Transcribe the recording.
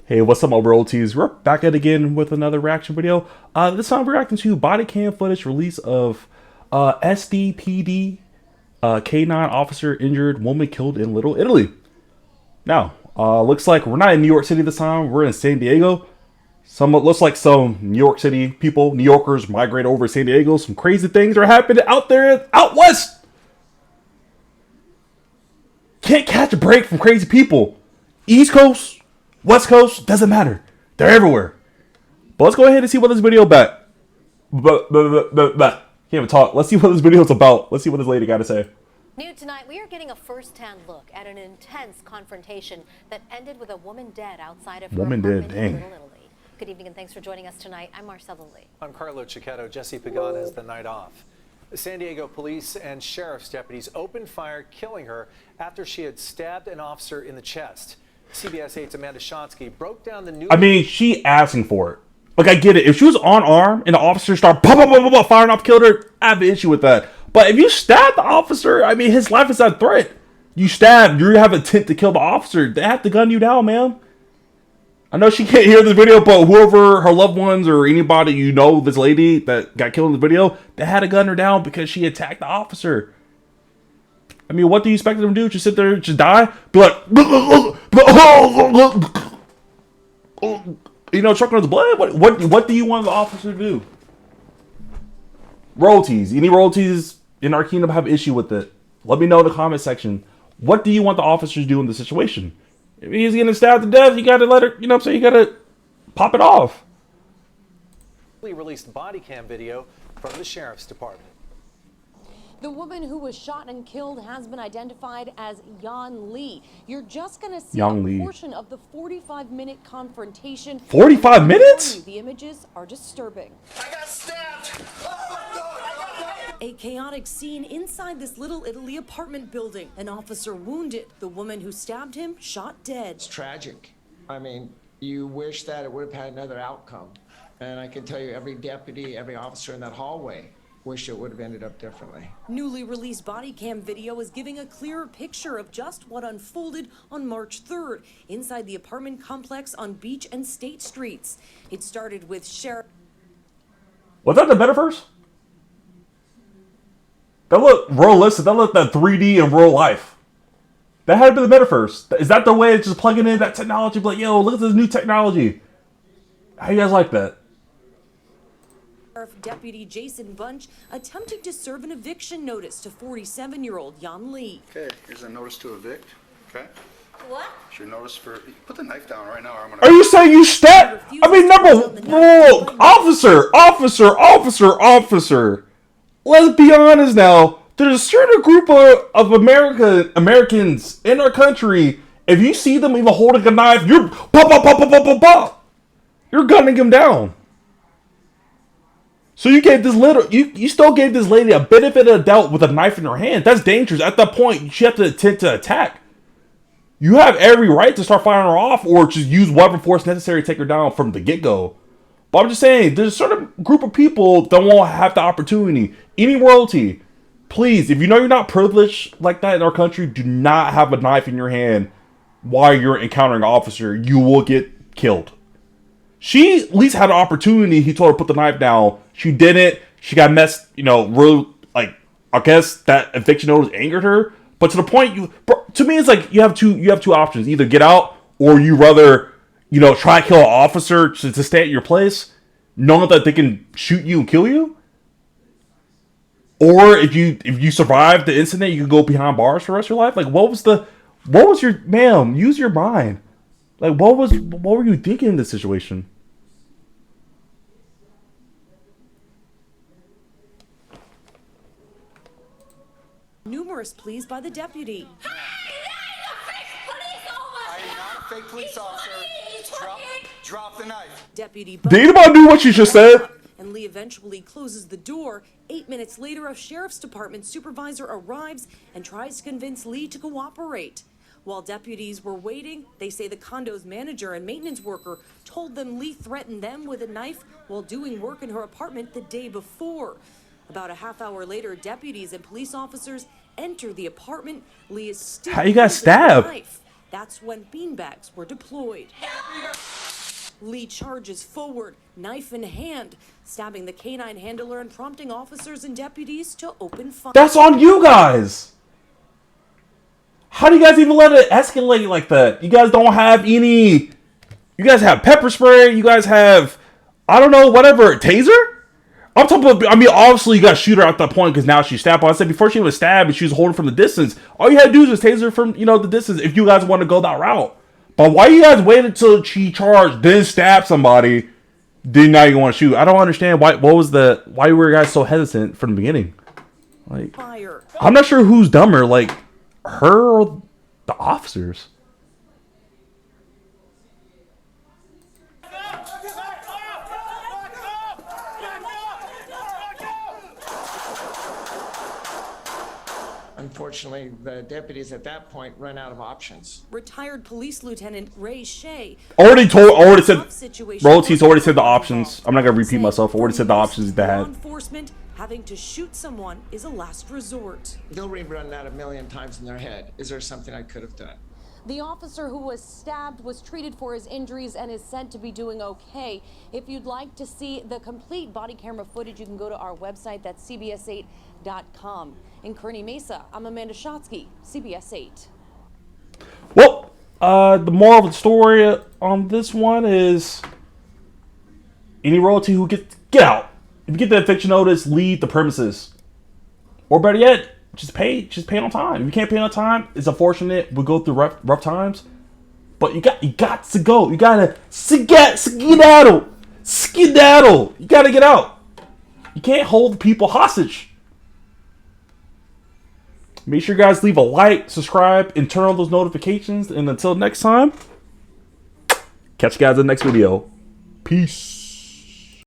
Hey, what's up, my royalties? We're back at it again with another reaction video. This time we're reacting to body cam footage release of SDPD K-9 officer injured, woman killed in Little Italy. Now, looks like we're not in New York City this time. We're in San Diego. Looks like some New York City people, New Yorkers, migrate over to San Diego. Some crazy things are happening out there, out west. Can't catch a break from crazy people. East Coast, West Coast, doesn't matter. They're everywhere. But let's go ahead and see what this video about. Can't even talk. Let's see what this video is about. Let's see what this lady got to say. New tonight, we are getting a first-hand look at an intense confrontation that ended with a woman dead outside of her apartment in Little Italy. Good evening and thanks for joining us tonight. I'm Marcella Lee. I'm Carlo Cicchetto. Jesse Pagan has the night off. San Diego police and sheriff's deputies opened fire, killing her after she had stabbed an officer in the chest. CBS 8's Amanda Shonsky broke down the news. I mean, she asking for it. Like, I get it. If she was unarmed and the officer started firing off, killed her, I have an issue with that. But if you stab the officer, I mean, his life is at threat. You stab, you have intent to kill the officer. They have to gun you down, man. I know she can't hear this video, but whoever her loved ones or anybody you know, this lady that got killed in the video, they had to gun her down because she attacked the officer. I mean, what do you expect them to do? Just sit there and just die? Be like, you know, choking on the blood? What do you want the officer to do? Royalties. Any royalties in our kingdom have issue with it? Let me know in the comment section. What do you want the officer to do in the situation? If he's getting stabbed to death, you gotta let her, you know what I'm saying? You gotta pop it off. We released body cam video from the sheriff's department. The woman who was shot and killed has been identified as Yan Lee. You're just going to see a portion of the 45-minute confrontation. 45 minutes? The images are disturbing. I got stabbed! Oh my God! A chaotic scene inside this Little Italy apartment building. An officer wounded. The woman who stabbed him shot dead. It's tragic. I mean, you wish that it would have had another outcome. And I can tell you every deputy, every officer in that hallway wish it would have ended up differently. Newly released body cam video is giving a clearer picture of just what unfolded on March 3rd inside the apartment complex on Beach and State Streets. It started with Sheriff. Was that the metaverse? That looked realistic. That looked that 3D in real life. That had to be the metaverse. Is that the way it's just plugging in that technology? Like, yo, look at this new technology. How you guys like that? Deputy Jason Bunch attempting to serve an eviction notice to 47-year-old Yan Lee. Okay, here's a notice to evict. Okay. What? It's your notice for. Put the knife down right now. Or I'm gonna. Are you saying you stabbed? I mean, officer. Let's be honest now. There's a certain group of Americans in our country. If you see them even holding a knife, you're you're gunning them down. So you gave this you still gave this lady a benefit of the doubt with a knife in her hand. That's dangerous. At that point, she have to attempt to attack. You have every right to start firing her off or just use weapon force necessary to take her down from the get-go. But I'm just saying, there's a certain group of people that won't have the opportunity. Any royalty, please, if you know you're not privileged like that in our country, do not have a knife in your hand while you're encountering an officer. You will get killed. She at least had an opportunity. He told her to put the knife down. She didn't. She got messed, you know, real, like, I guess that eviction notice angered her. But to the point, to me, it's like you have two options. Either get out or you rather, you know, try to kill an officer to stay at your place, knowing that they can shoot you and kill you. Or if you survive the incident, you can go behind bars for the rest of your life. Like, what was your, ma'am, use your mind. Like, what were you thinking in this situation? Numerous pleas by the deputy. I am not a fake police officer. Drop the knife. Deputy Did anybody do what she just said? And Lee eventually closes the door. 8 minutes later, a sheriff's department supervisor arrives and tries to convince Lee to cooperate. While deputies were waiting, they say the condo's manager and maintenance worker told them Lee threatened them with a knife while doing work in her apartment the day before. About a half hour later, deputies and police officers enter the apartment. Lee is still. How you got stabbed? That's when beanbags were deployed. Lee charges forward, knife in hand, stabbing the K-9 handler and prompting officers and deputies to open fire. That's on you guys. How do you guys even let it escalate like that? You guys don't have any... You guys have pepper spray. You guys have, I don't know, whatever, taser? I'm talking about, I mean, obviously you got to shoot her at that point because now she's stabbed. I said before she was stabbed and she was holding from the distance, all you had to do was taser from, you know, the distance if you guys want to go that route. But why you guys waited until she charged, then stab somebody, then now you want to shoot? I don't understand why why were you guys so hesitant from the beginning? Like, Fire. I'm not sure who's dumber, like her or the officers. Unfortunately, the deputies at that point run out of options. Retired Police Lieutenant Ray Shea. Already said, Royalties already said the options. I'm not going to repeat myself. I already said the options they Law had. enforcement having to shoot someone is a last resort. They'll rerun that a million times in their head. Is there something I could have done? The officer who was stabbed was treated for his injuries and is said to be doing okay. If you'd like to see the complete body camera footage, you can go to our website. That's CBS8.com. In Kearney Mesa, I'm Amanda Shotsky, CBS 8. Well, the moral of the story on this one is any royalty who get out. If you get the eviction notice, leave the premises. Or better yet, just pay on time. If you can't pay on time, it's unfortunate. We go through rough times. But you got to go. You gotta skedaddle. Skedaddle. You gotta get out. You can't hold people hostage. Make sure you guys leave a like, subscribe, and turn on those notifications. And until next time, catch you guys in the next video. Peace.